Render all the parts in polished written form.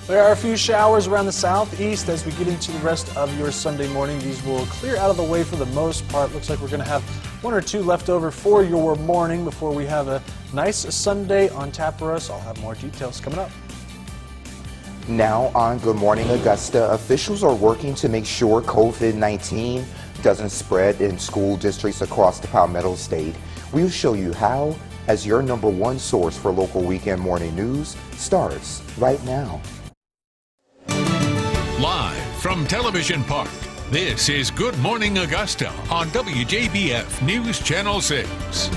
There are a few showers around the southeast as we get into the rest of your Sunday morning. These will clear out of the way for the most part. Looks like we're going to have one or two left over for your morning before we have a nice Sunday on tap for us. I'll have more details coming up. Now on Good Morning Augusta, officials are working to make sure COVID-19 doesn't spread in school districts across the Palmetto State. We'll show you how, as your #1 source for local weekend morning news starts right now. Live from Television Park, this is Good Morning Augusta on WJBF News Channel 6.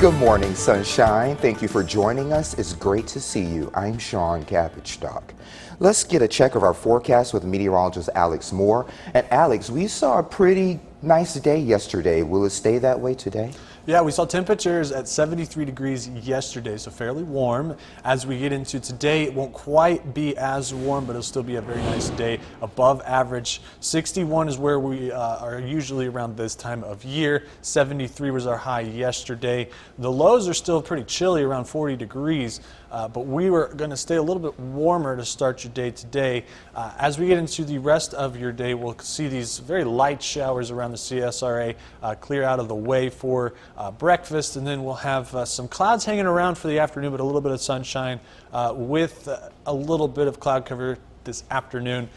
Good morning, sunshine. Thank you for joining us. It's great to see you. I'm Sean Cabbage-Stock. Let's get a check of our forecast with meteorologist Alex Moore. And Alex, we saw a pretty nice day yesterday. Will it stay that way today? Yeah, we saw temperatures at 73 degrees yesterday, so fairly warm. As we get into today, it won't quite be as warm, but it'll still be a very nice day, above average. 61 is where we are usually around this time of year. 73 was our high yesterday. The lows are still pretty chilly, around 40 degrees. But we were going to stay a little bit warmer to start your day today. As we get into the rest of your day, we'll see these very light showers around the CSRA clear out of the way for breakfast, and then we'll have some clouds hanging around for the afternoon, but a little bit of sunshine with a little bit of cloud cover this afternoon.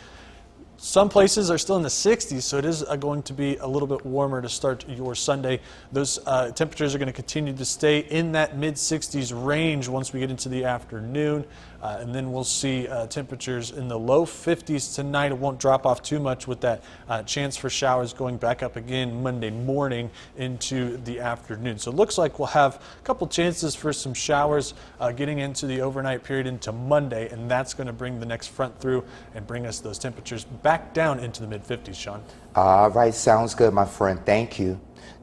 Some places are still in the 60s, so it is going to be a little bit warmer to start your Sunday. Those temperatures are going to continue to stay in that mid-60s range once we get into the afternoon. And then we'll see temperatures in the low 50s tonight. It won't drop off too much with that chance for showers going back up again Monday morning into the afternoon. So it looks like we'll have a couple chances for some showers getting into the overnight period into Monday, and that's going to bring the next front through and bring us those temperatures back down into the mid-50s, Sean. All right, sounds good, my friend. Thank you.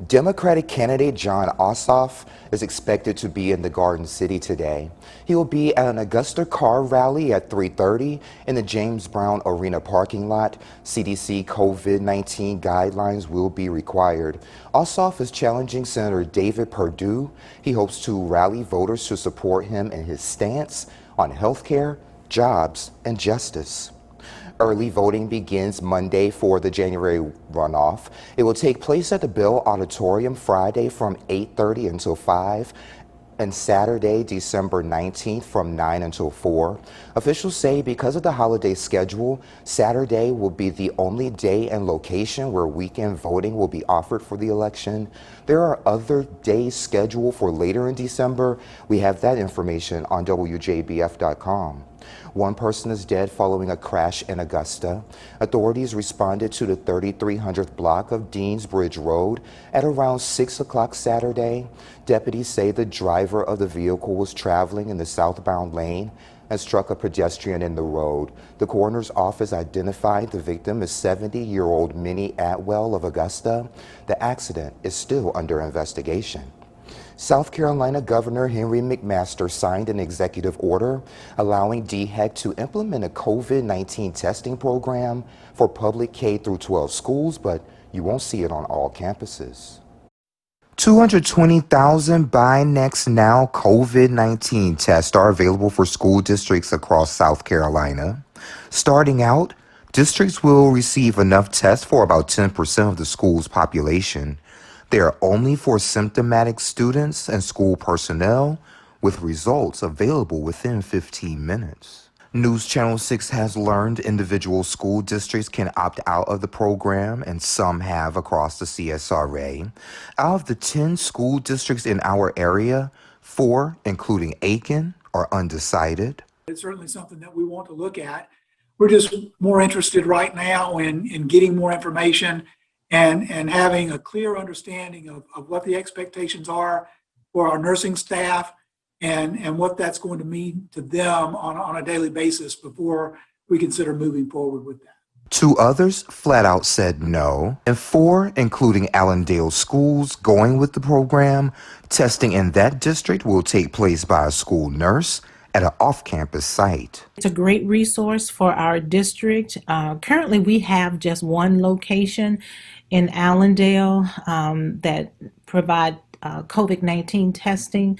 Democratic candidate Jon Ossoff is expected to be in the Garden City today. He will be at an Augusta car rally at 3:30 in the James Brown Arena parking lot. CDC COVID-19 guidelines will be required. Ossoff is challenging Senator David Perdue. He hopes to rally voters to support him in his stance on health care, jobs, and justice. Early voting begins Monday for the January runoff. It will take place at the Bell Auditorium Friday from 8:30 until 5 and Saturday, December 19th from 9 until 4. Officials say because of the holiday schedule, Saturday will be the only day and location where weekend voting will be offered for the election. There are other days scheduled for later in December. We have that information on WJBF.com. One person is dead following a crash in Augusta. Authorities responded to the 3300th block of Deansbridge Road at around 6 o'clock Saturday. Deputies say the driver of the vehicle was traveling in the southbound lane and struck a pedestrian in the road. The coroner's office identified the victim as 70-year-old Minnie Atwell of Augusta. The accident is still under investigation. South Carolina Governor Henry McMaster signed an executive order allowing DHEC to implement a COVID-19 testing program for public K-12 schools, but you won't see it on all campuses. 220,000 Buy Next Now COVID-19 tests are available for school districts across South Carolina. Starting out, districts will receive enough tests for about 10% of the school's population. They are only for symptomatic students and school personnel, with results available within 15 minutes. News Channel 6 has learned individual school districts can opt out of the program, and some have across the CSRA. Out of the 10 school districts in our area, 4, including Aiken, are undecided. It's certainly something that we want to look at. We're just more interested right now in getting more information and having a clear understanding of what the expectations are for our nursing staff and what that's going to mean to them on a daily basis before we consider moving forward with that. 2 others flat out said no, and 4, including Allendale schools, going with the program. Testing in that district will take place by a school nurse at an off-campus site. It's a great resource for our district. Currently, we have just one location in Allendale that provide COVID-19 testing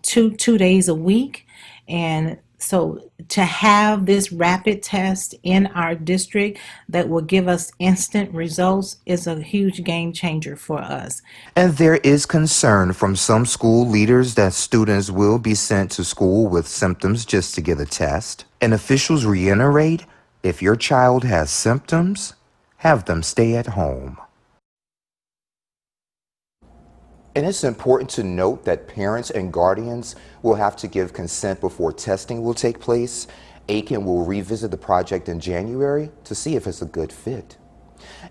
two days a week. And So to have this rapid test in our district that will give us instant results is a huge game changer for us. And there is concern from some school leaders that students will be sent to school with symptoms just to get a test. And officials reiterate, if your child has symptoms, have them stay at home. And it's important to note that parents and guardians will have to give consent before testing will take place. Aiken will revisit the project in January to see if it's a good fit.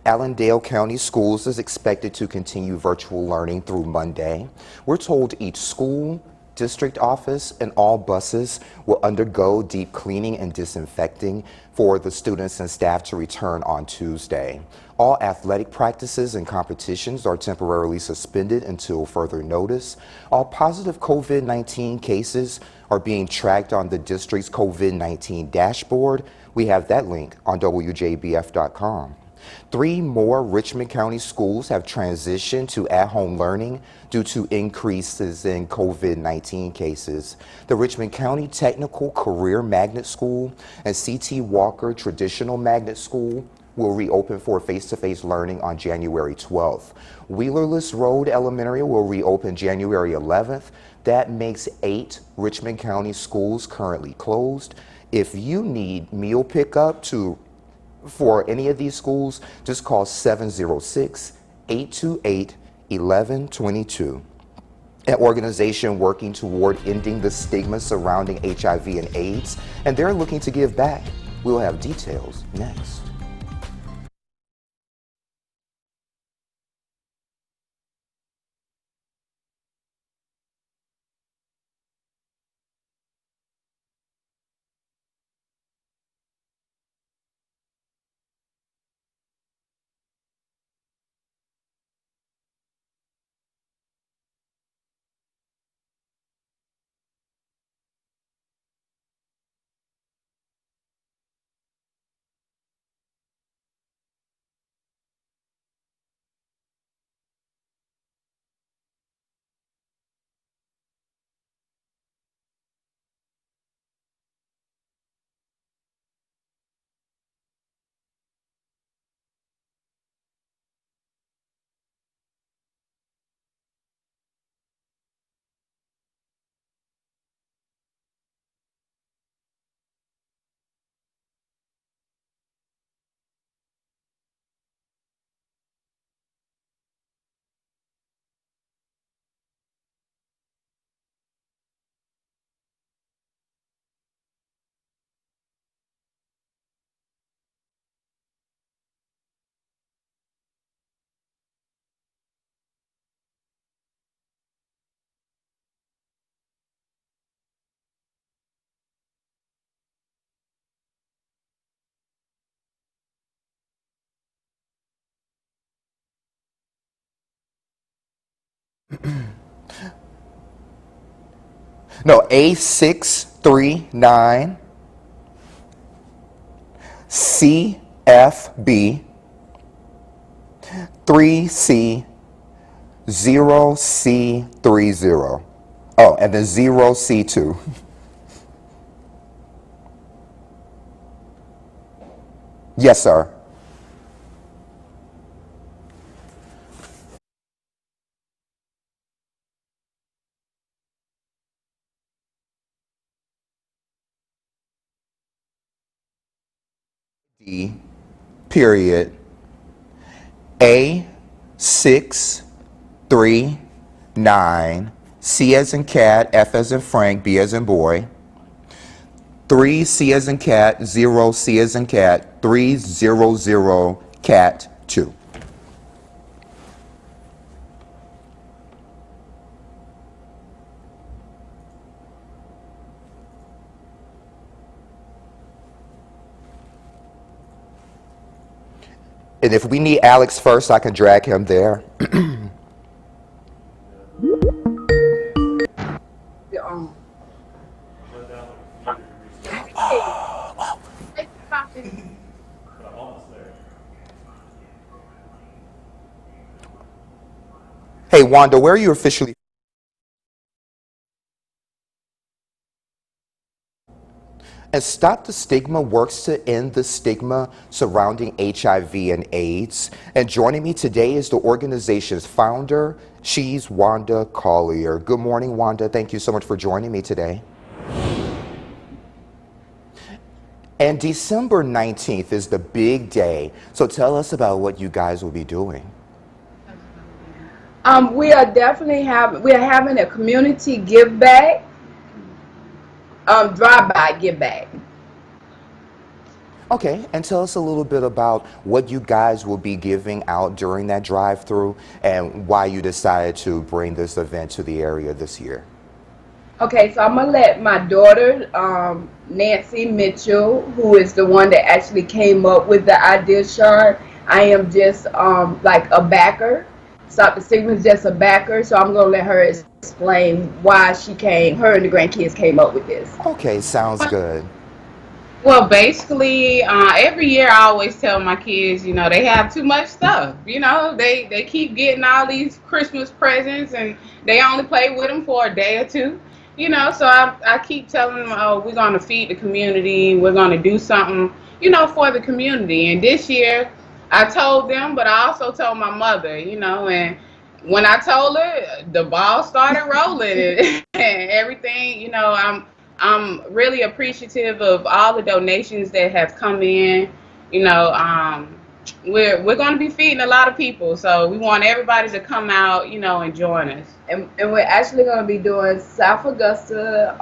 Allendale County Schools is expected to continue virtual learning through Monday. We're told each school, district office, and all buses will undergo deep cleaning and disinfecting for the students and staff to return on Tuesday. All athletic practices and competitions are temporarily suspended until further notice. All positive COVID-19 cases are being tracked on the district's COVID-19 dashboard. We have that link on WJBF.com. 3 more Richmond County schools have transitioned to at-home learning due to increases in COVID-19 cases. The Richmond County Technical Career Magnet School and C.T. Walker Traditional Magnet School will reopen for face-to-face learning on January 12th. Wheelerless Road Elementary will reopen January 11th. That makes 8 Richmond County schools currently closed. If you need meal pickup for any of these schools, just call 706-828-1122. An organization working toward ending the stigma surrounding HIV and AIDS, and they're looking to give back. We'll have details next. No, A639 CFB 3C0C30. Oh, and then 0C2. Yes, sir. D, period, A639, C as in cat, F as in Frank, B as in boy, 3C as in cat, 0C as in cat, 300 cat 2. And if we need Alex first, I can drag him there. Hey, Wanda, where are you officially? And Stop the Stigma works to end the stigma surrounding HIV and AIDS. And joining me today is the organization's founder. She's Wanda Collier. Good morning, Wanda. Thank you so much for joining me today. And December 19th is the big day. So tell us about what you guys will be doing. We are having a community give back, drive-by give back. Okay, and tell us a little bit about what you guys will be giving out during that drive-through and why you decided to bring this event to the area this year. Okay, so I'm gonna let my daughter, Nancy Mitchell, who is the one that actually came up with the idea, Shar. I am just like a backer. Stop the Stigma is just a backer, so I'm gonna let her explain why her and the grandkids came up with this. Okay, sounds good. Well, basically, every year I always tell my kids, you know, they have too much stuff. You know, they keep getting all these Christmas presents and they only play with them for a day or two. You know, so I keep telling them, oh, we're going to feed the community. We're going to do something, you know, for the community. And this year I told them, but I also told my mother, you know, and when I told her, the ball started rolling and everything, you know, I'm really appreciative of all the donations that have come in. You know, we're going to be feeding a lot of people, so we want everybody to come out, you know, and join us. And we're actually going to be doing South Augusta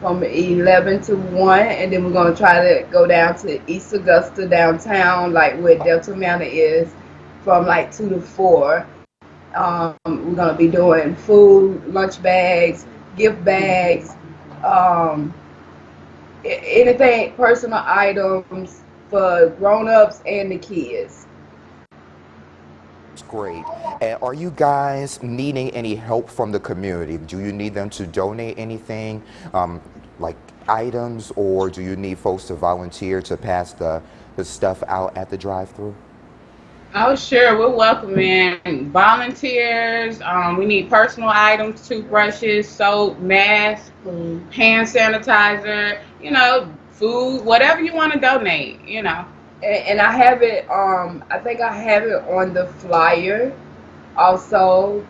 from 11 to 1, and then we're going to try to go down to East Augusta downtown, like where Delta Manor is, from like 2 to 4. We're going to be doing food, lunch bags, gift bags, anything, personal items for grown-ups and the kids. That's great. And are you guys needing any help from the community? Do you need them to donate anything, like items, or do you need folks to volunteer to pass the stuff out at the drive-through? Oh, sure. We're welcoming volunteers. We need personal items, toothbrushes, soap, masks, hand sanitizer, you know, food, whatever you want to donate, you know. And I have it, I think I have it on the flyer also,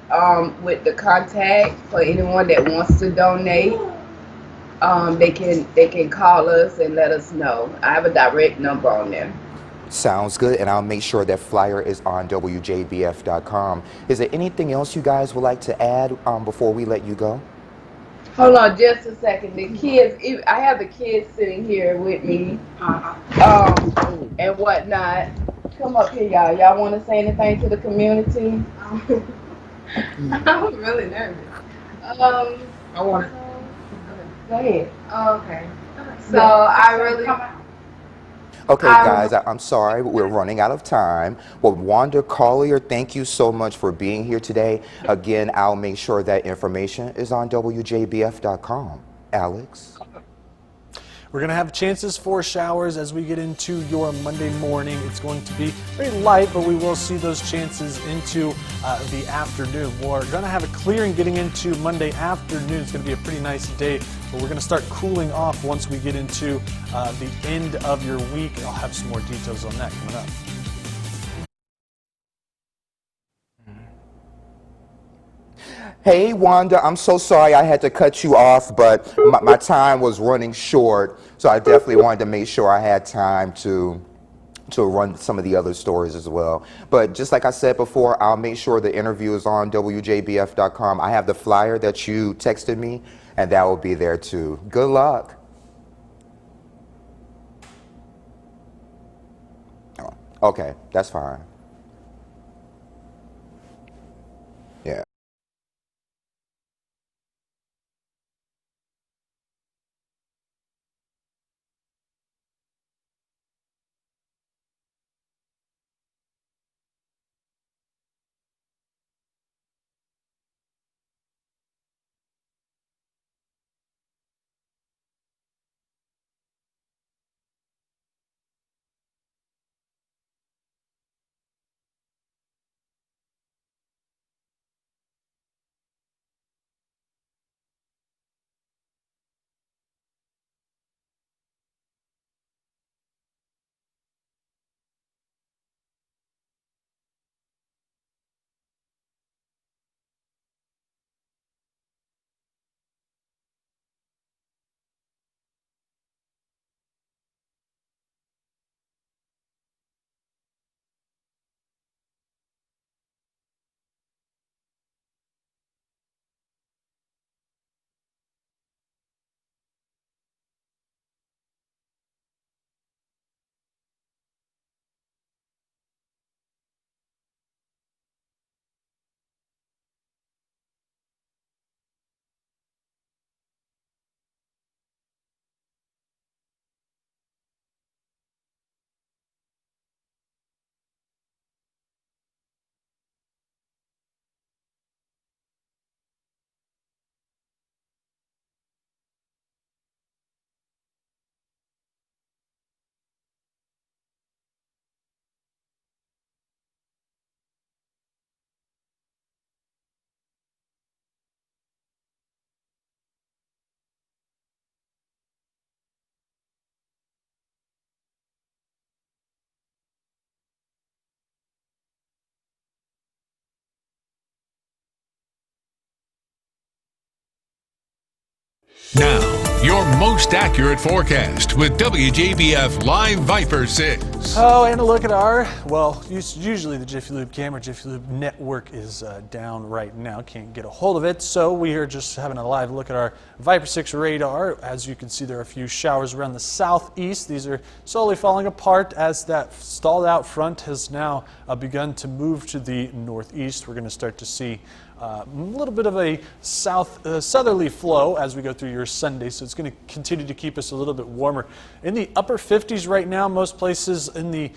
with the contact for anyone that wants to donate. They can call us and let us know. I have a direct number on there. Sounds good, and I'll make sure that flyer is on WJBF.com. Is there anything else you guys would like to add before we let you go? Hold on just a second. The kids, I have the kids sitting here with me, and whatnot. Come up here, y'all. Y'all want to say anything to the community? I'm really nervous. I want to. Go ahead. Okay. So I really. Okay, guys, I'm sorry, but we're running out of time. Well, Wanda Collier, thank you so much for being here today. Again, I'll make sure that information is on WJBF.com. Alex? We're going to have chances for showers as we get into your Monday morning. It's going to be very light, but we will see those chances into the afternoon. We're going to have a clearing getting into Monday afternoon. It's going to be a pretty nice day, but we're going to start cooling off once we get into the end of your week. I'll have some more details on that coming up. Hey, Wanda, I'm so sorry I had to cut you off, but my time was running short, so I definitely wanted to make sure I had time to run some of the other stories as well. But just like I said before, I'll make sure the interview is on WJBF.com. I have the flyer that you texted me, and that will be there too. Good luck. Oh, okay, that's fine. Yeah. Now, your most accurate forecast with WJBF Live Viper 6. Oh, and a look at our, well, usually the Jiffy Lube camera, Jiffy Lube network is down right now. Can't get a hold of it. So we are just having a live look at our Viper 6 radar. As you can see, there are a few showers around the southeast. These are slowly falling apart as that stalled out front has now begun to move to the northeast. We're going to start to see a little bit of a southerly flow as we go through your Sunday, so it's going to continue to keep us a little bit warmer. In the upper 50s right now, most places in the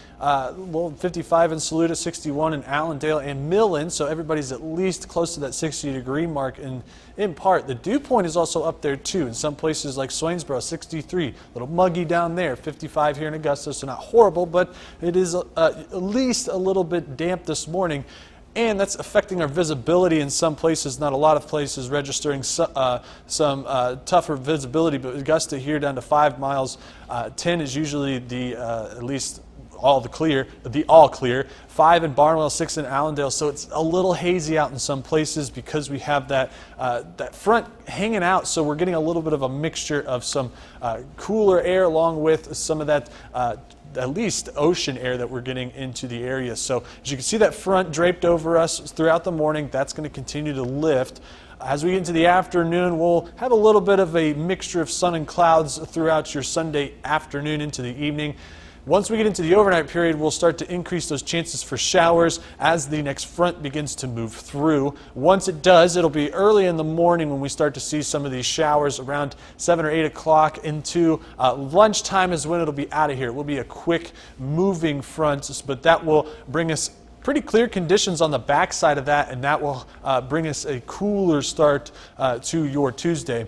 55 in Saluda, 61 in Allendale and Millen, so everybody's at least close to that 60-degree mark in part. The dew point is also up there too. In some places like Swainsboro, 63, a little muggy down there, 55 here in Augusta, so not horrible, but it is at least a little bit damp this morning. And that's affecting our visibility in some places, not a lot of places, registering some tougher visibility, but Augusta here down to 5 miles. 10 is usually the at least all clear. 5 in Barnwell, 6 in Allendale, so it's a little hazy out in some places because we have that front hanging out, so we're getting a little bit of a mixture of some cooler air along with some of that at least ocean air that we're getting into the area. So as you can see that front draped over us throughout the morning, that's going to continue to lift. As we get into the afternoon, we'll have a little bit of a mixture of sun and clouds throughout your Sunday afternoon into the evening. Once we get into the overnight period, we'll start to increase those chances for showers as the next front begins to move through. Once it does, it'll be early in the morning when we start to see some of these showers around 7 or 8 o'clock into lunchtime is when it'll be out of here. It will be a quick moving front, but that will bring us pretty clear conditions on the backside of that, and that will bring us a cooler start to your Tuesday.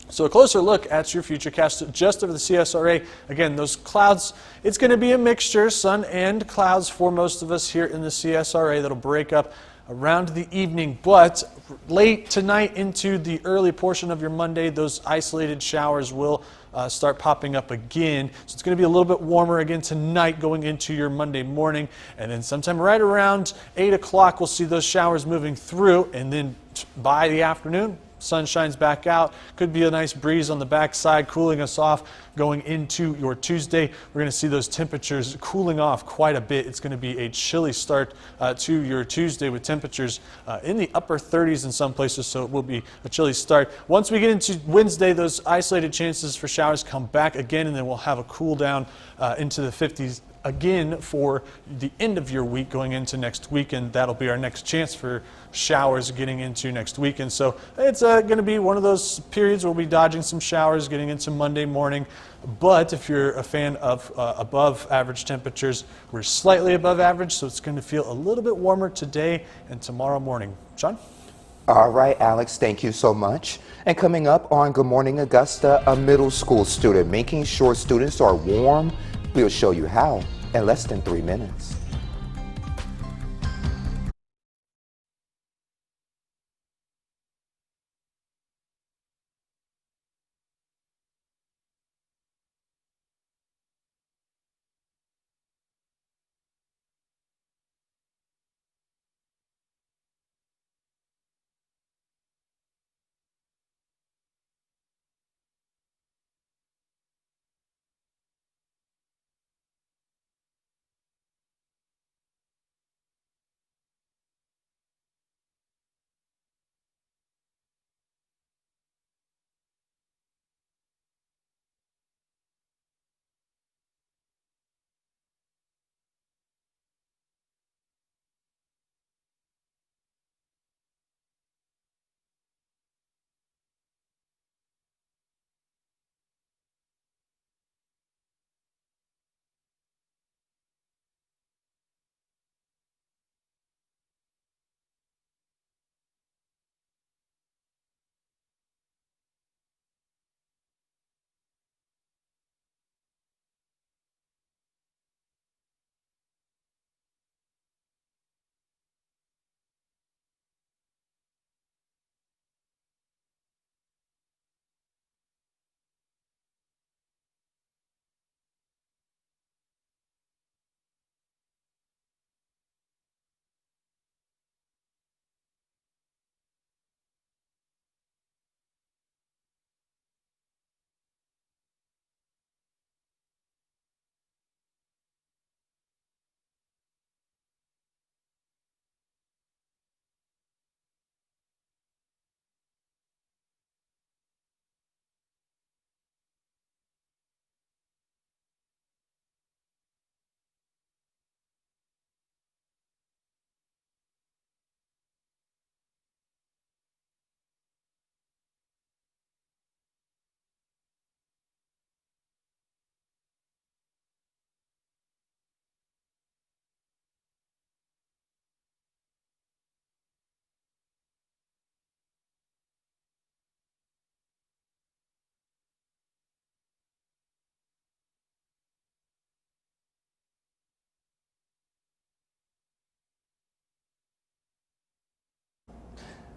So a closer look at your FutureCast just over the CSRA. Again, those clouds, it's going to be a mixture, sun and clouds for most of us here in the CSRA that'll break up around the evening, but late tonight into the early portion of your Monday, those isolated showers will start popping up again. So it's going to be a little bit warmer again tonight going into your Monday morning, and then sometime right around 8 o'clock we'll see those showers moving through, and then by the afternoon sun shines back out. Could be a nice breeze on the backside, cooling us off going into your Tuesday. We're going to see those temperatures cooling off quite a bit. It's going to be a chilly start to your Tuesday with temperatures in the upper 30s in some places, so it will be a chilly start. Once we get into Wednesday, those isolated chances for showers come back again, and then we'll have a cool down into the 50s again for the end of your week going into next weekend. That'll be our next chance for showers getting into next weekend. So it's going to be one of those periods where we'll be dodging some showers getting into Monday morning. But if you're a fan of above average temperatures, we're slightly above average, so it's going to feel a little bit warmer today and tomorrow morning. Sean? All right, Alex, thank you so much. And coming up on Good Morning Augusta, a middle school student making sure students are warm. We'll show you how in less than 3 minutes.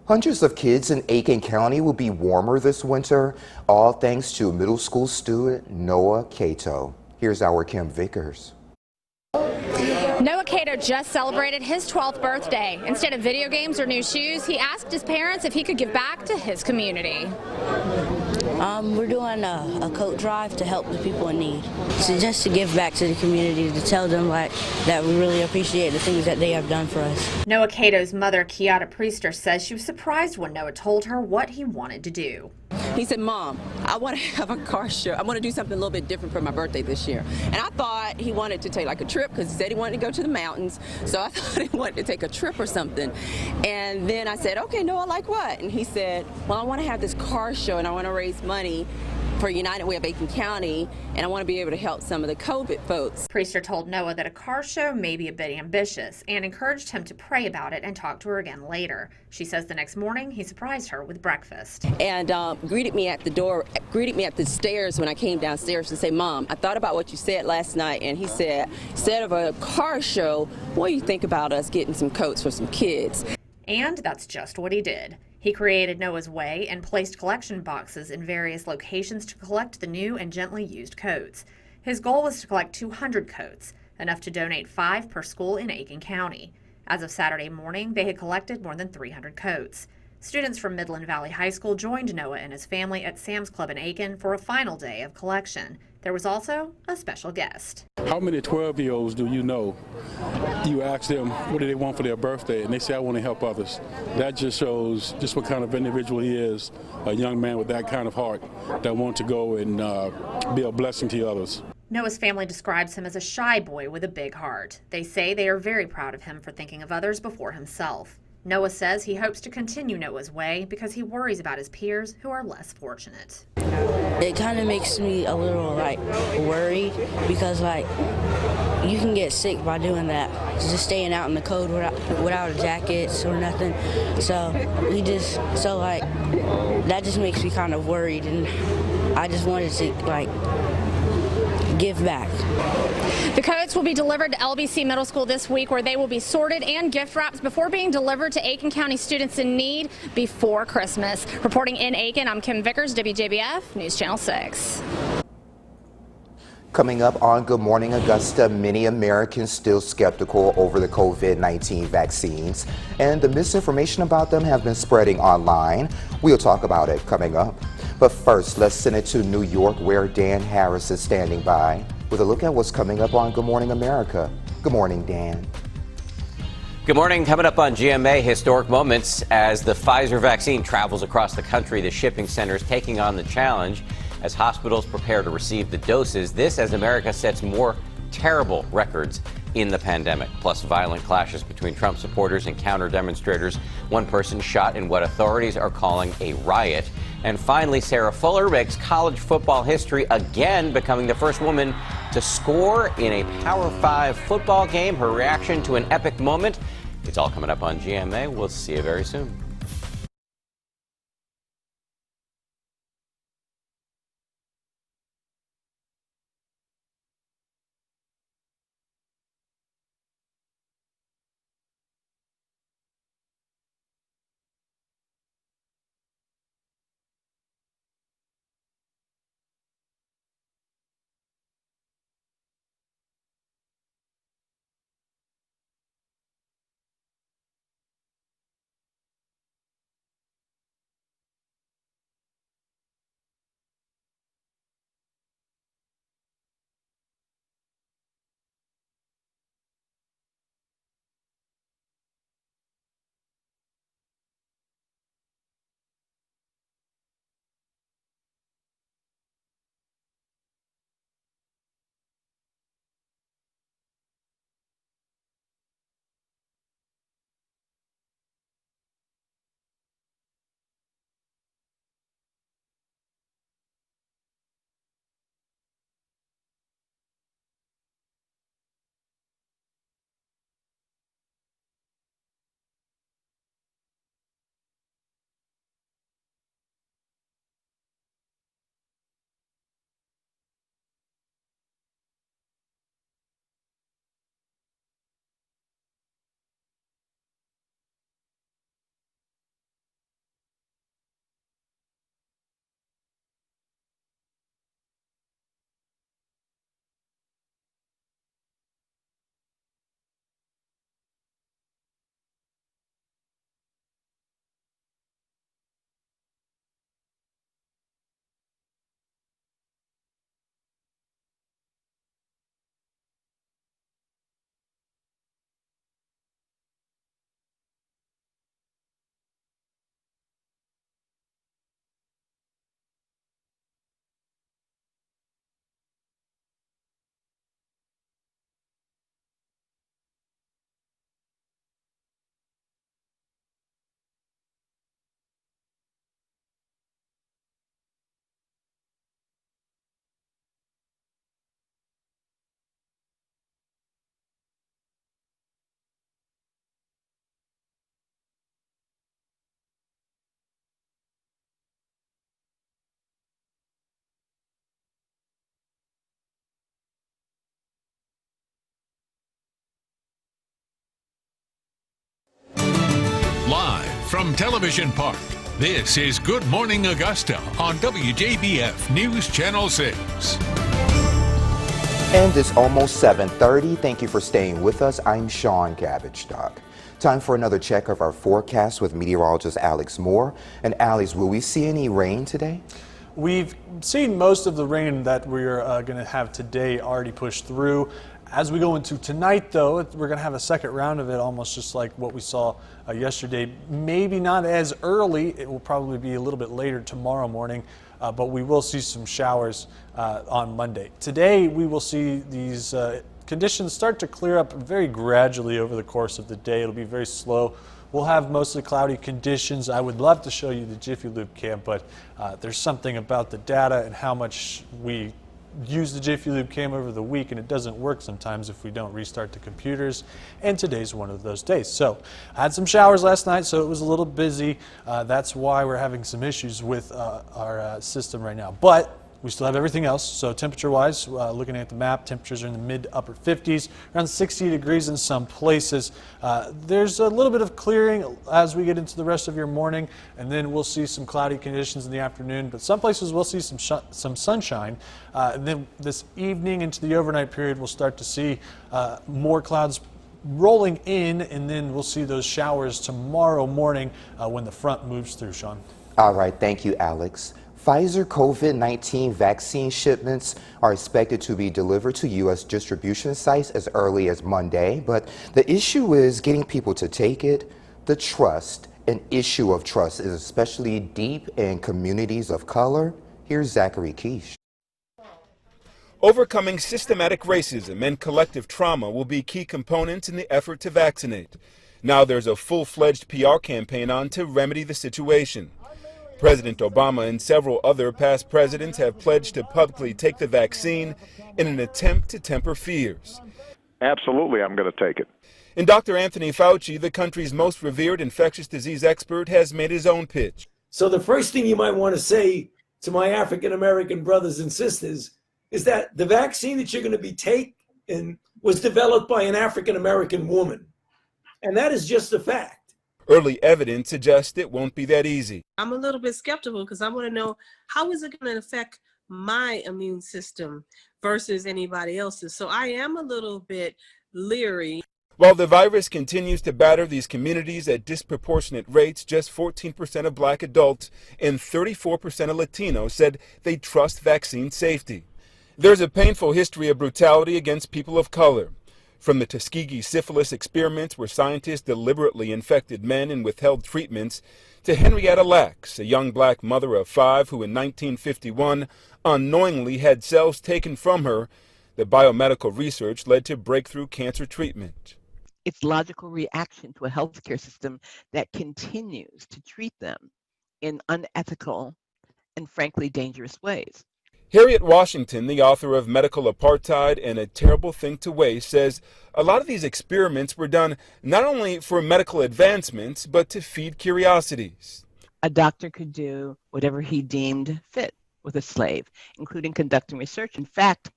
Hundreds of kids in Aiken County will be warmer this winter, all thanks to middle school student Noah Cato. Here's our Kim Vickers. Noah Cato just celebrated his 12th birthday. Instead of video games or new shoes, he asked his parents if he could give back to his community. We're doing a coat drive to help the people in need. So just to give back to the community, to tell them that we really appreciate the things that they have done for us. Noah Cato's mother, Kiata Priester, says she was surprised when Noah told her what he wanted to do. He said, "Mom, I want to have a car show. I want to do something a little bit different for my birthday this year." And I thought he wanted to take like a trip because he said he wanted to go to the mountains. So I thought he wanted to take a trip or something. And then I said, "Okay, Noah, like what?" And he said, "Well, I want to have this car show and I want to raise money for United Way of Aiken County, and I want to be able to help some of the COVID folks." Priester told Noah that a car show may be a bit ambitious and encouraged him to pray about it and talk to her again later. She says the next morning he surprised her with breakfast. And greeted me at the stairs when I came downstairs to say, "Mom, I thought about what you said last night," and he said, "Instead of a car show, what do you think about us getting some coats for some kids?" And that's just what he did. He created Noah's Way and placed collection boxes in various locations to collect the new and gently used coats. His goal was to collect 200 coats, enough to donate 5 per school in Aiken County. As of Saturday morning, they had collected more than 300 coats. Students from Midland Valley High School joined Noah and his family at Sam's Club in Aiken for a final day of collection. There was also a special guest. How many 12-year-olds do you know? You ask them what do they want for their birthday, and they say, "I want to help others." That just shows just what kind of individual he is, a young man with that kind of heart that wants to go and be a blessing to others. Noah's family describes him as a shy boy with a big heart. They say they are very proud of him for thinking of others before himself. Noah says he hopes to continue Noah's Way because he worries about his peers who are less fortunate. It kind of makes me a little worried because you can get sick by doing that, just staying out in the cold without a jacket or nothing. So that just makes me kind of worried, and I just wanted to give back. The coats will be delivered to LBC Middle School this week, where they will be sorted and gift wrapped before being delivered to Aiken County students in need before Christmas. Reporting in Aiken, I'm Kim Vickers, WJBF News Channel 6. Coming up on Good Morning Augusta, many Americans still skeptical over the COVID-19 vaccines, and the misinformation about them have been spreading online. We'll talk about it coming up. But first, let's send it to New York, where Dan Harris is standing by with a look at what's coming up on Good Morning America. Good morning, Dan. Good morning. Coming up on GMA, historic moments as the Pfizer vaccine travels across the country. The shipping center is taking on the challenge as hospitals prepare to receive the doses. This as America sets more terrible records in the pandemic. Plus, violent clashes between Trump supporters and counter demonstrators. One person shot in what authorities are calling a riot. And finally, Sarah Fuller makes college football history again, becoming the first woman to score in a Power 5 football game. Her reaction to an epic moment. It's all coming up on GMA. We'll see you very soon. Live from Television Park, this is Good Morning Augusta on WJBF News Channel 6. And it's almost 7:30. Thank you for staying with us. I'm Sean Cabbage-Stock. Time for another check of our forecast with meteorologist Alex Moore. And Alex, will we see any rain today? We've seen most of the rain that we're going to have today already pushed through. As we go into tonight, though, we're going to have a second round of it, almost just like what we saw yesterday. Maybe not as early. It will probably be a little bit later tomorrow morning, but we will see some showers on Monday. Today, we will see these conditions start to clear up very gradually over the course of the day. It'll be very slow. We'll have mostly cloudy conditions. I would love to show you the Jiffy Lube cam, but there's something about the data and how much we use the Jiffy Lube cam over the week, and it doesn't work sometimes if we don't restart the computers, and today's one of those days. So I had some showers last night, so it was a little busy. That's why we're having some issues with our system right now, but we still have everything else. So temperature-wise, looking at the map, temperatures are in the mid to upper 50s, around 60 degrees in some places. There's a little bit of clearing as we get into the rest of your morning, and then we'll see some cloudy conditions in the afternoon, but some places we'll see some sunshine. And then this evening into the overnight period, we'll start to see more clouds rolling in, and then we'll see those showers tomorrow morning when the front moves through, Sean. All right, thank you, Alex. Pfizer COVID-19 vaccine shipments are expected to be delivered to U.S. distribution sites as early as Monday, but the issue is getting people to take it. The trust, an issue of trust, is especially deep in communities of color. Here's Zachary Keish. Overcoming systematic racism and collective trauma will be key components in the effort to vaccinate. Now there's a full-fledged PR campaign on to remedy the situation. President Obama and several other past presidents have pledged to publicly take the vaccine in an attempt to temper fears. Absolutely, I'm going to take it. And Dr. Anthony Fauci, the country's most revered infectious disease expert, has made his own pitch. So the first thing you might want to say to my African American brothers and sisters is that the vaccine that you're going to be taking was developed by an African American woman. And that is just a fact. Early evidence suggests it won't be that easy. I'm a little bit skeptical because I want to know, how is it going to affect my immune system versus anybody else's? So I am a little bit leery. While the virus continues to batter these communities at disproportionate rates, just 14% of black adults and 34% of Latinos said they trust vaccine safety. There's a painful history of brutality against people of color. From the Tuskegee syphilis experiments where scientists deliberately infected men and withheld treatments, to Henrietta Lacks, a young black mother of 5 who in 1951 unknowingly had cells taken from her, the biomedical research led to breakthrough cancer treatment. It's logical reaction to a healthcare system that continues to treat them in unethical and frankly dangerous ways. Harriet Washington, the author of Medical Apartheid and A Terrible Thing to Waste, says a lot of these experiments were done not only for medical advancements, but to feed curiosities. A doctor could do whatever he deemed fit with a slave, including conducting research. In fact,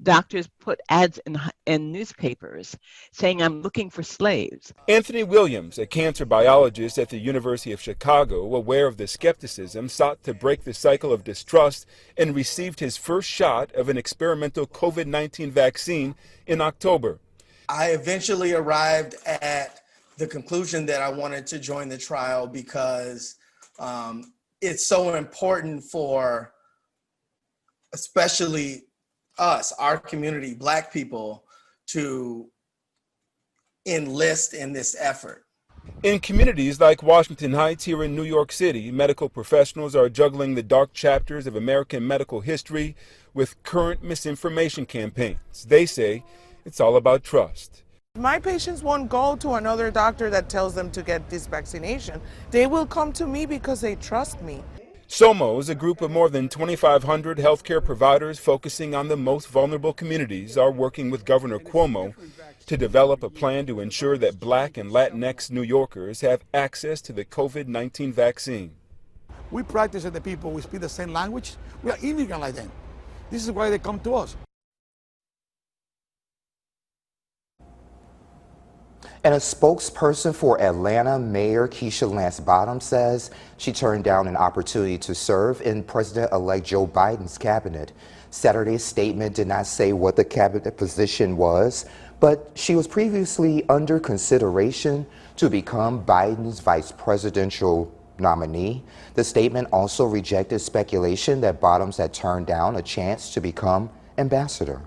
doctors put ads in newspapers saying, "I'm looking for slaves." Anthony Williams, a cancer biologist at the University of Chicago, aware of the skepticism, sought to break the cycle of distrust and received his first shot of an experimental COVID-19 vaccine in October. I eventually arrived at the conclusion that I wanted to join the trial because it's so important for especially us, our community, Black people, to enlist in this effort. In communities like Washington Heights here in New York City, medical professionals are juggling the dark chapters of American medical history with current misinformation campaigns. They say it's all about trust. My patients won't go to another doctor that tells them to get this vaccination. They will come to me because they trust me. SOMOs, a group of more than 2,500 healthcare providers focusing on the most vulnerable communities, are working with Governor Cuomo to develop a plan to ensure that Black and Latinx New Yorkers have access to the COVID-19 vaccine. We practice with the people, we speak the same language. We are immigrant like them. This is why they come to us. And a spokesperson for Atlanta Mayor Keisha Lance Bottoms says she turned down an opportunity to serve in President-elect Joe Biden's cabinet. Saturday's statement did not say what the cabinet position was, but she was previously under consideration to become Biden's vice presidential nominee. The statement also rejected speculation that Bottoms had turned down a chance to become ambassador.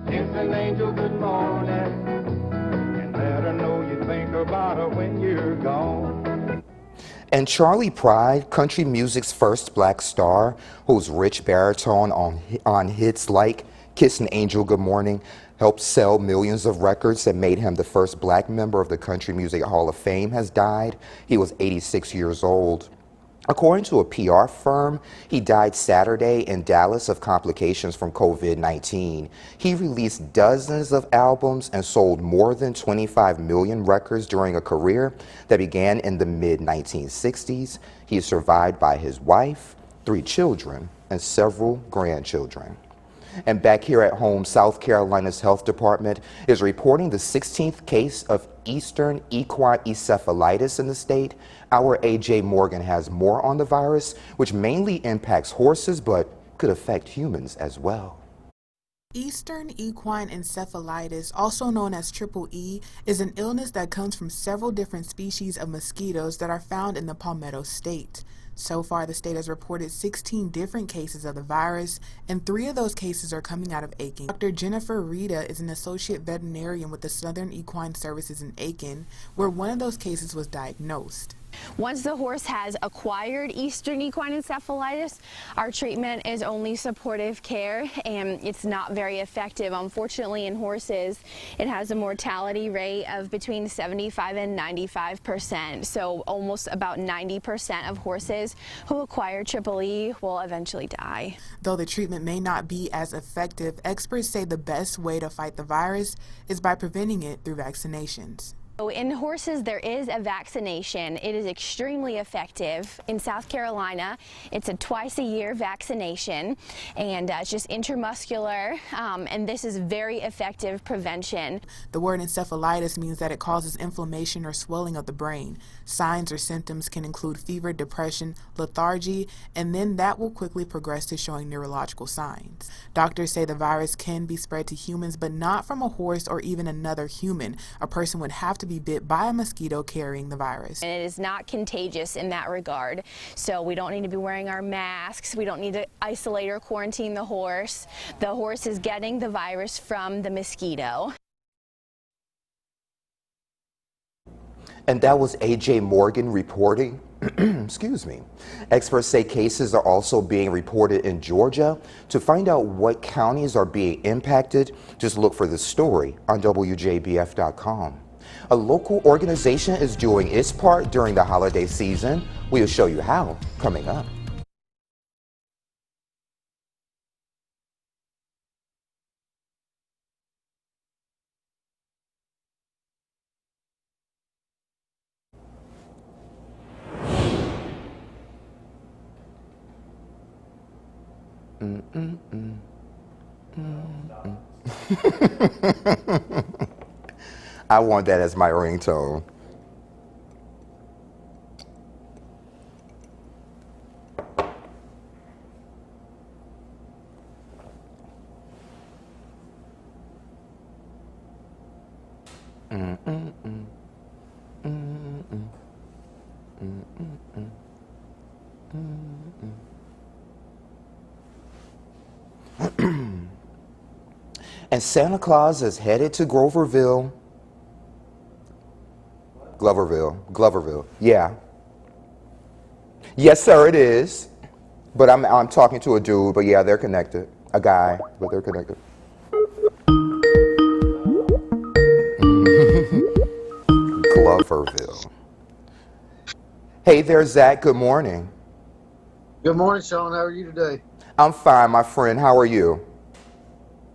Kiss an angel good morning and let her know you think about her when you're gone. And Charlie Pride, country music's first black star, whose rich baritone on hits like Kiss an Angel Good Morning helped sell millions of records and made him the first black member of the Country Music Hall of Fame, has died. He was 86 years old. According to a PR firm, he died Saturday in Dallas of complications from COVID-19. He released dozens of albums and sold more than 25 million records during a career that began in the mid-1960s. He is survived by his wife, 3 children, and several grandchildren. And back here at home, South Carolina's health department is reporting the 16th case of Eastern equine encephalitis in the state. Our AJ Morgan has more on the virus, which mainly impacts horses but could affect humans as well. Eastern equine encephalitis, also known as triple E, is an illness that comes from several different species of mosquitoes that are found in the Palmetto State. So far, the state has reported 16 different cases of the virus, and 3 of those cases are coming out of Aiken. Dr. Jennifer Rita is an associate veterinarian with the Southern Equine Services in Aiken, where one of those cases was diagnosed. Once the horse has acquired Eastern equine encephalitis, our treatment is only supportive care, and it's not very effective. Unfortunately, in horses, it has a mortality rate of between 75 and 95%. So almost about 90% of horses who acquire triple E will eventually die. Though the treatment may not be as effective, experts say the best way to fight the virus is by preventing it through vaccinations. So in horses, there is a vaccination. It is extremely effective. In South Carolina, it's a twice-a-year vaccination, and it's just intramuscular, and this is very effective prevention. The word encephalitis means that it causes inflammation or swelling of the brain. Signs or symptoms can include fever, depression, lethargy, and then that will quickly progress to showing neurological signs. Doctors say the virus can be spread to humans, but not from a horse or even another human. A person would have to be bit by a mosquito carrying the virus. And it is not contagious in that regard. So we don't need to be wearing our masks. We don't need to isolate or quarantine the horse. The horse is getting the virus from the mosquito. And that was AJ Morgan reporting. Excuse me. Experts say cases are also being reported in Georgia. To find out what counties are being impacted, just look for the story on WJBF.com. A local organization is doing its part during the holiday season. We'll show you how coming up. I want that as my ringtone. And Santa Claus is headed to Gloverville, yeah. Yes, sir, it is. But I'm talking to a dude, but yeah, they're connected. A guy, but they're connected. Gloverville. Hey there, Zach, good morning. Good morning, Sean. How are you today? I'm fine, my friend. How are you?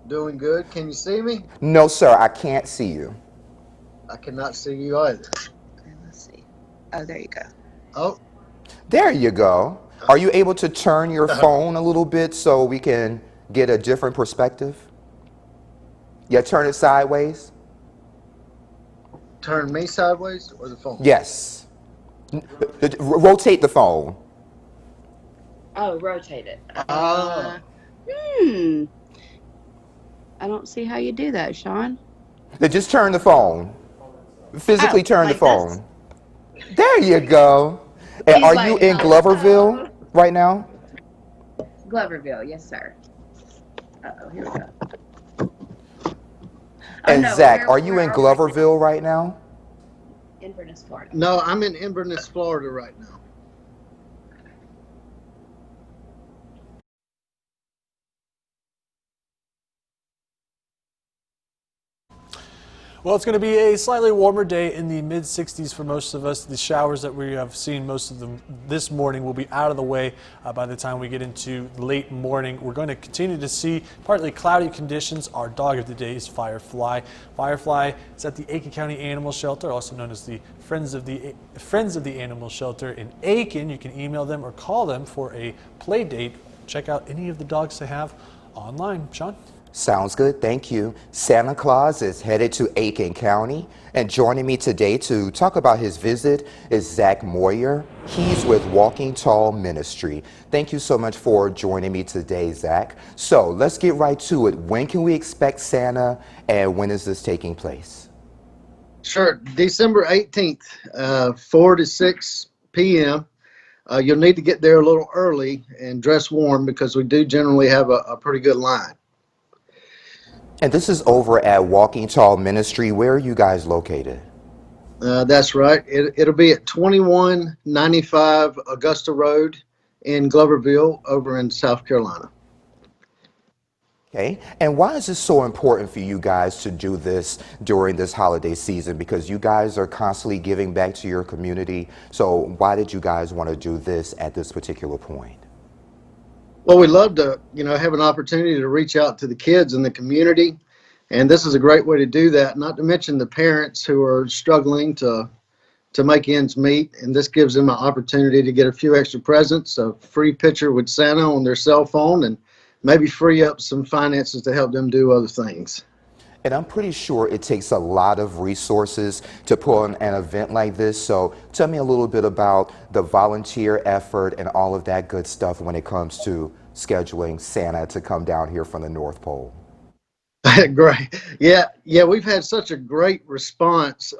Doing good. Can you see me? No, sir, I can't see you. I cannot see you either. Okay, let's see. Oh, there you go. Oh. There you go. Are you able to turn your phone a little bit so we can get a different perspective? Yeah, turn it sideways. Turn me sideways or the phone? Yes. Rotate the phone. Oh, rotate it. Oh. I don't see how you do that, Sean. Just turn the phone. Physically turn the like phone. There you go. And He's are like, you in oh. Gloverville right now? Gloverville, yes, sir. Uh-oh, here we go. And no, Zach, where- are you where in are we? Gloverville right now? Inverness, Florida. No, I'm in Inverness, Florida right now. Well, it's going to be a slightly warmer day in the mid-60s for most of us. The showers that we have seen most of them this morning will be out of the way by the time we get into late morning. We're going to continue to see partly cloudy conditions. Our dog of the day is Firefly. Firefly is at the Aiken County Animal Shelter, also known as the Friends of the Animal Shelter in Aiken. You can email them or call them for a play date. Check out any of the dogs they have online. Sean? Sounds good, thank you. Santa Claus is headed to Aiken County, and joining me today to talk about his visit is Zach Moyer. He's with Walking Tall Ministry. Thank you so much for joining me today, Zach. So let's get right to it. When can we expect Santa, and when is this taking place? Sure, December 18th, 4 to 6 p.m. You'll need to get there a little early and dress warm because we do generally have a pretty good line. And this is over at Walking Tall Ministry. Where are you guys located? That's right. It'll be at 2195 Augusta Road in Gloverville over in South Carolina. Okay, and why is this so important for you guys to do this during this holiday season? Because you guys are constantly giving back to your community. So why did you guys want to do this at this particular point? Well, we love to, have an opportunity to reach out to the kids in the community, and this is a great way to do that. Not to mention the parents who are struggling to make ends meet, and this gives them an opportunity to get a few extra presents, a free picture with Santa on their cell phone, and maybe free up some finances to help them do other things. And I'm pretty sure it takes a lot of resources to put on an event like this. So tell me a little bit about the volunteer effort and all of that good stuff when it comes to scheduling Santa to come down here from the North Pole. Great. Yeah, we've had such a great response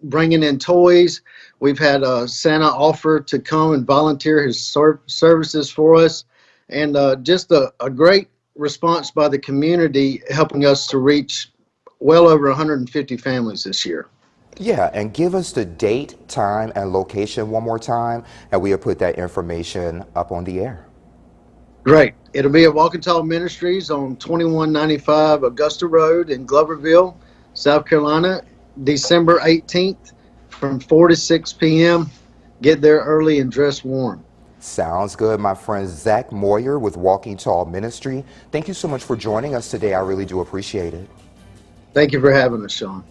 bringing in toys. We've had Santa offer to come and volunteer his services for us, and just a great response by the community, helping us to reach well over 150 families this year. Yeah, and give us the date, time, and location one more time, and we'll put that information up on the air. Great. It'll be at Walking Tall Ministries on 2195 Augusta Road in Gloverville, South Carolina, December 18th from 4 to 6 p.m. Get there early and dress warm. Sounds good, my friend Zach Moyer with Walking Tall Ministry. Thank you so much for joining us today. I really do appreciate it. Thank you for having us, Sean.